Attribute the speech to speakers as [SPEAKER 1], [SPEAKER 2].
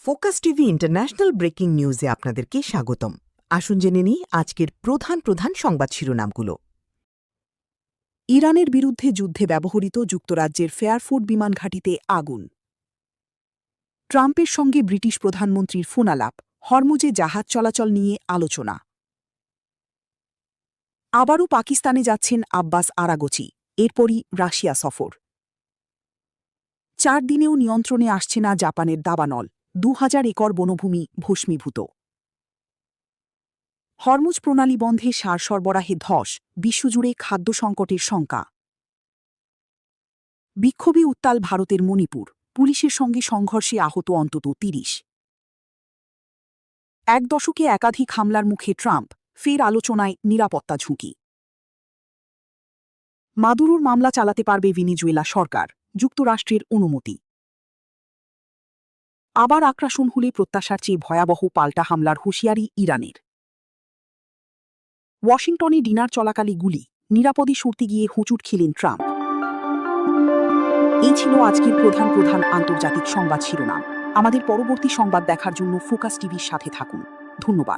[SPEAKER 1] Focus TV international breaking নিউজে আপনাদেরকে স্বাগতম। আসুন জেনে নিই আজকের প্রধান সংবাদ শিরোনামগুলো। ইরানের বিরুদ্ধে যুদ্ধে ব্যবহৃত যুক্তরাজ্যের ফেয়ারফোর্ড বিমান ঘাঁটিতে আগুন। ট্রাম্পের সঙ্গে ব্রিটিশ প্রধানমন্ত্রীর ফোনালাপ, হরমুজে জাহাজ চলাচল নিয়ে আলোচনা। আবারও পাকিস্তানে যাচ্ছেন আব্বাস আরাগচি, এরপরই রাশিয়া সফর। 4 দিনেও নিয়ন্ত্রণে আসছে না জাপানের দাবানল, 2000 একর বনভূমি ভস্মীভূত। হরমুজ প্রণালী বন্ধে সার সরবরাহে ধস, বিশ্বজুড়ে খাদ্য সংকটের শঙ্কা। বিক্ষোভে উত্তাল ভারতের মণিপুর, পুলিশের সঙ্গে সংঘর্ষে আহত অন্তত 30। এক দশকে একাধিক হামলার মুখে ট্রাম্প, ফের আলোচনায় নিরাপত্তা ঝুঁকি। মাদুরোর মামলা চালাতে পারবে ভেনেজুয়েলা সরকার, যুক্তরাষ্ট্রের অনুমতি। আবার আক্রাসন হলে প্রত্যাশার চেয়ে ভয়াবহ পাল্টা হামলার হুঁশিয়ারি ইরানের। ওয়াশিংটনে ডিনার চলাকালে গুলি, নিরাপদে সরতে গিয়ে হোঁচট খেলেন ট্রাম্প। এই ছিল আজকের প্রধান আন্তর্জাতিক সংবাদ শিরোনাম। আমাদের পরবর্তী সংবাদ দেখার জন্য ফোকাস টিভির সাথে থাকুন। ধন্যবাদ।